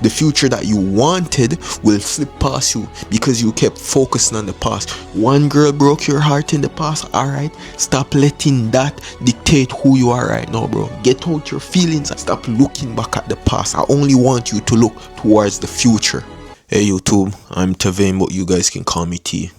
The future that you wanted will slip past you because you kept focusing on the past. One girl broke your heart in the past, alright? Stop letting that dictate who you are right now, bro. Get out your feelings and stop looking back at the past. I only want you to look towards the future. Hey YouTube, I'm Tavain, but you guys can call me T.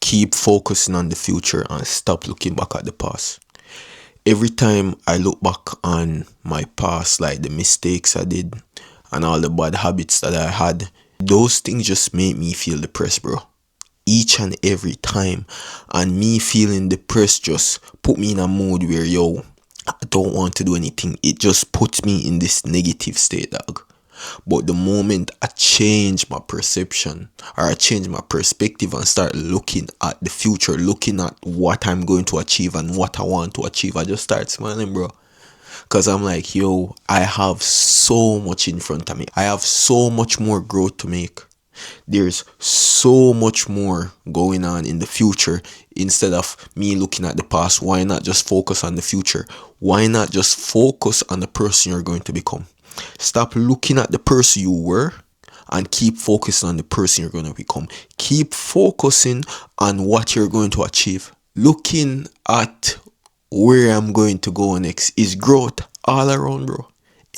Keep focusing on the future and stop looking back at the past. Every time I look back on my past, like the mistakes I did and all the bad habits that I had, those things just make me feel depressed, bro. Each and every time. And me feeling depressed just put me in a mood where, I don't want to do anything. It just puts me in this negative state, dog. But the moment I change my perception or I change my perspective and start looking at the future, looking at what I'm going to achieve and what I want to achieve, I just start smiling, bro. Because I'm like, I have so much in front of me. I have so much more growth to make. There's so much more going on in the future. Instead of me looking at the past, why not just focus on the future? Why not just focus on the person you're going to become? Stop looking at the person you were and keep focusing on the person you're going to become. Keep focusing on what you're going to achieve. Looking at where I'm going to go next is growth all around, bro.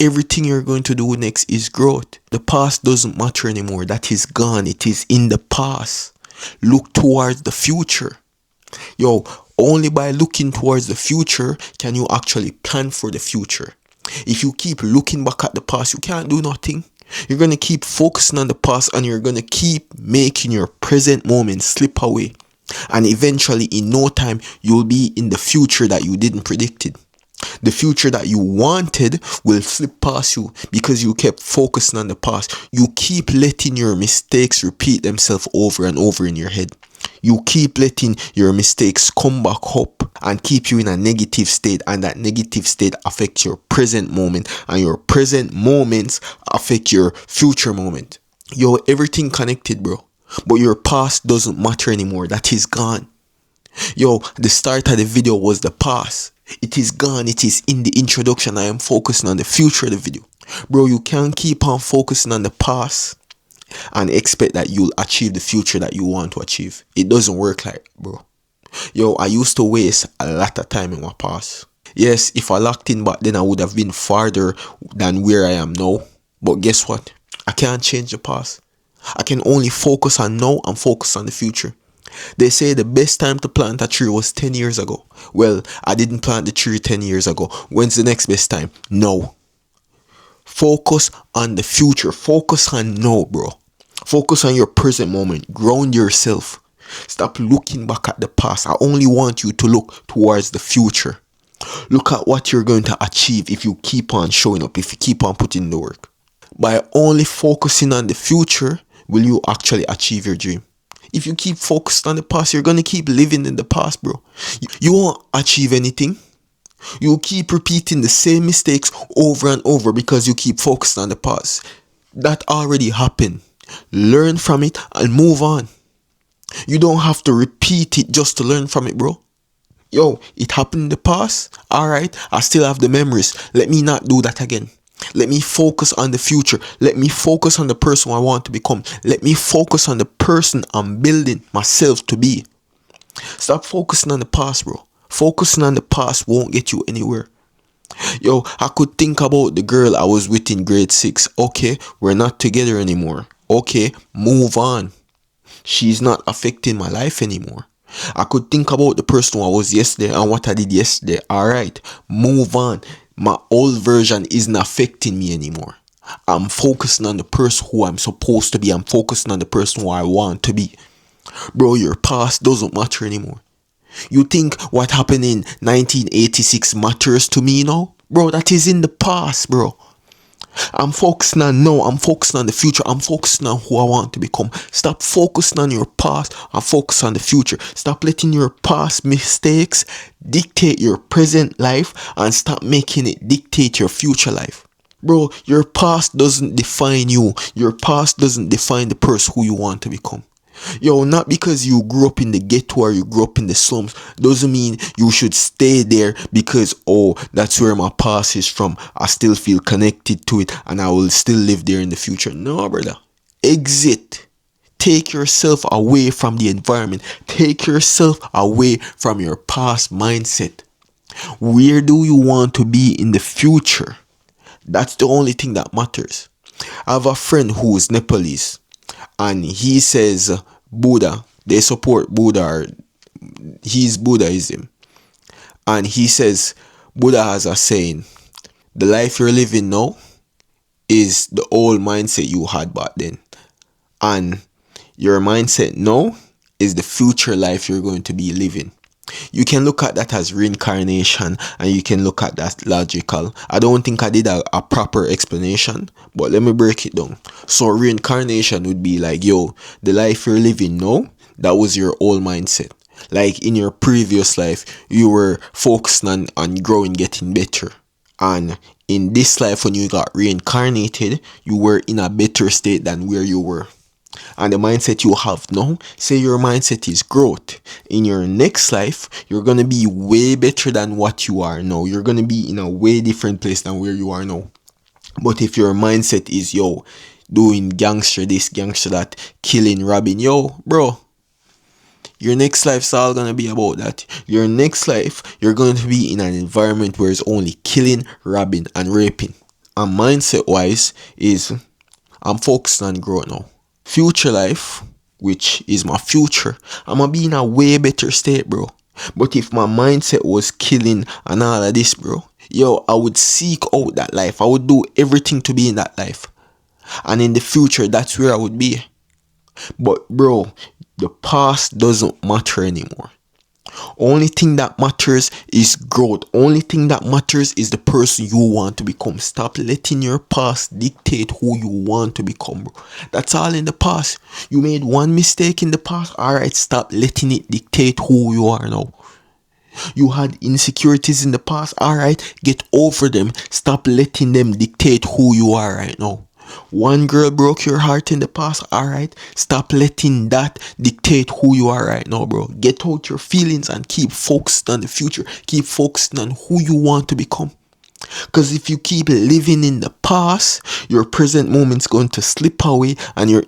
Everything you're going to do next is growth. The past doesn't matter anymore. That is gone. It is in the past. Look towards the future. Only by looking towards the future can you actually plan for the future. If you keep looking back at the past, you can't do nothing. You're going to keep focusing on the past and you're going to keep making your present moment slip away. And eventually, in no time, you'll be in the future that you didn't predict it. The future that you wanted will slip past you because you kept focusing on the past. You keep letting your mistakes repeat themselves over and over in your head. You keep letting your mistakes come back up and keep you in a negative state, and that negative state affects your present moment, and your present moments affect your future moment. Everything connected, bro. But your past doesn't matter anymore. That is gone. The start of the video was the past. It is gone. It is in the introduction. I am focusing on the future of the video. Bro, you can't keep on focusing on the past and expect that you'll achieve the future that you want to achieve. It doesn't work like that, bro. I used to waste a lot of time in my past. Yes, if I locked in back then, I would have been farther than where I am now. But guess what? I can't change the past. I can only focus on now and focus on the future. They say the best time to plant a tree was 10 years ago. Well, I didn't plant the tree 10 years ago. When's the next best time? Now. Focus on the future. Focus on now, bro. Focus on your present moment. Ground yourself. Stop looking back at the past. I only want you to look towards the future. Look at what you're going to achieve if you keep on showing up, if you keep on putting in the work. By only focusing on the future, will you actually achieve your dream? If you keep focused on the past, you're going to keep living in the past, bro. You won't achieve anything. You'll keep repeating the same mistakes over and over because you keep focused on the past. That already happened. Learn from it and move on. You don't have to repeat it just to learn from it, bro. It happened in the past. Alright, I still have the memories. Let me not do that again. Let me focus on the future. Let me focus on the person I want to become. Let me focus on the person I'm building myself to be. Stop focusing on the past, bro. Focusing on the past won't get you anywhere. I could think about the girl I was with in grade 6. Okay, we're not together anymore. Okay, move on. She's not affecting my life anymore. I could think about the person who I was yesterday and what I did yesterday. Alright, move on. My old version isn't affecting me anymore. I'm focusing on the person who I'm supposed to be. I'm focusing on the person who I want to be. Bro, your past doesn't matter anymore. You think what happened in 1986 matters to me now? Bro, that is in the past, bro. I'm focusing on now. I'm focusing on the future. I'm focusing on who I want to become. Stop focusing on your past and focus on the future. Stop letting your past mistakes dictate your present life and stop making it dictate your future life. Bro, your past doesn't define you. Your past doesn't define the person who you want to become. Yo, not because you grew up in the ghetto or you grew up in the slums doesn't mean you should stay there because, oh, that's where my past is from. I still feel connected to it and I will still live there in the future. No, brother. Exit. Take yourself away from the environment. Take yourself away from your past mindset. Where do you want to be in the future? That's the only thing that matters. I have a friend who is Nepalese and he says Buddha, they support Buddha, or he's Buddhism. And he says Buddha has a saying, the life you're living now is the old mindset you had back then. And your mindset now is the future life you're going to be living. You can look at that as reincarnation and you can look at that logical. I don't think I did a proper explanation, but let me break it down. So reincarnation would be like, yo, the life you're living now, that was your old mindset. Like in your previous life, you were focused on growing, getting better. And in this life, when you got reincarnated, you were in a better state than where you were. And the mindset you have now, say your mindset is growth. In your next life, you're going to be way better than what you are now. You're going to be in a way different place than where you are now. But if your mindset is, yo, doing gangster this, gangster that, killing, robbing, yo, bro, your next life's all going to be about that. Your next life, you're going to be in an environment where it's only killing, robbing, and raping. And mindset-wise is, I'm focused on growth now. Future life, which is my future, I'm gonna be in a way better state, bro. But if my mindset was killing and all of this, bro, yo, I would seek out that life. I would do everything to be in that life. And in the future, that's where I would be. But bro, the past doesn't matter anymore. Only thing that matters is growth. Only thing that matters is the person you want to become. Stop letting your past dictate who you want to become, bro. That's all in the past. You made one mistake in the past. Alright, stop letting it dictate who you are now. You had insecurities in the past. Alright, get over them. Stop letting them dictate who you are right now. One girl broke your heart in the past. Alright, stop letting that dictate who you are right now, bro. Get out your feelings and keep focused on the future. Keep focused on who you want to become. Because if you keep living in the past, your present moment's going to slip away and you'll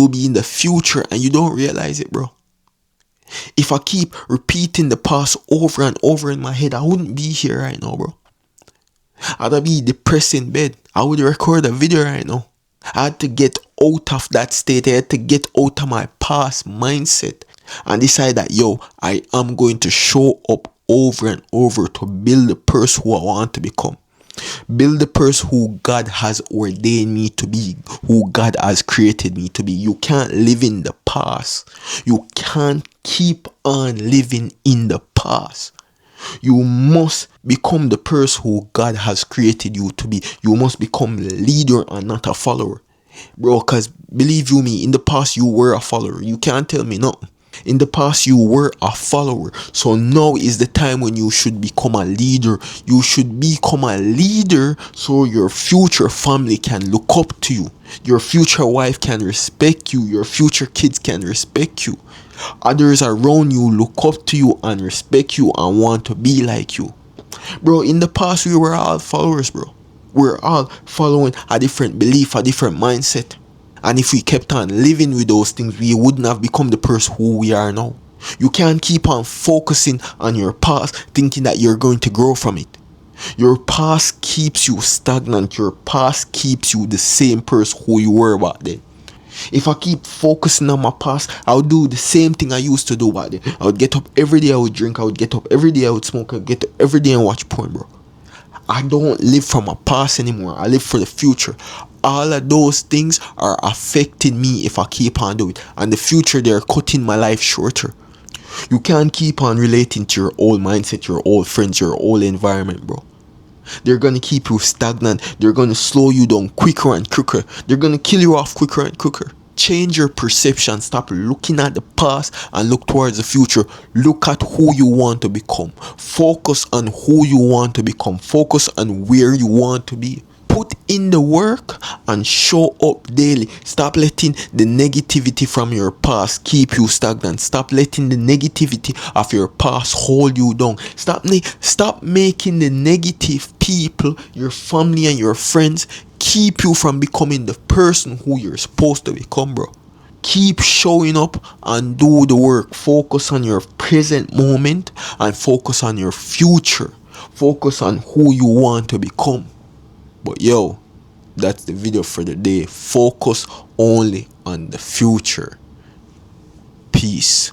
be in the future and you don't realize it, bro. If I keep repeating the past over and over in my head, I wouldn't be here right now, bro. I'd be depressed in bed. I would record a video right now. I had to get out of that state. I had to get out of my past mindset and decide that, yo, I am going to show up over and over to build the person who I want to become. Build the person who God has ordained me to be, who God has created me to be. You can't live in the past. You can't keep on living in the past. You must become the person who God has created you to be. You must become a leader and not a follower. Bro, because believe you me, in the past you were a follower. You can't tell me nothing. In the past you were a follower. So now is the time when you should become a leader. You should become a leader so your future family can look up to you. Your future wife can respect you. Your future kids can respect you. Others around you look up to you and respect you and want to be like you. Bro, in the past we were all followers, bro. We're all following a different belief, a different mindset. And if we kept on living with those things, we wouldn't have become the person who we are now. You can't keep on focusing on your past thinking that you're going to grow from it. Your past keeps you stagnant. Your past keeps you the same person who you were back then. If I keep focusing on my past, I would do the same thing I used to do back then. I would get up every day, I would drink, I would get up every day, I would smoke, I would get up every day and watch porn, bro. I don't live for my past anymore. I live for the future. All of those things are affecting me if I keep on doing it. And the future, they're cutting my life shorter. You can't keep on relating to your old mindset, your old friends, your old environment, bro. They're going to keep you stagnant. They're going to slow you down quicker and quicker. They're going to kill you off quicker and quicker. Change your perception. Stop looking at the past and look towards the future. Look at who you want to become. Focus on who you want to become. Focus on where you want to be. Put in the work and show up daily. Stop letting the negativity from your past keep you stagnant. Stop letting the negativity of your past hold you down. Stop making the negative people, your family and your friends, keep you from becoming the person who you're supposed to become, bro. Keep showing up and do the work. Focus on your present moment and focus on your future. Focus on who you want to become. But yo, that's the video for the day. Focus only on the future. Peace.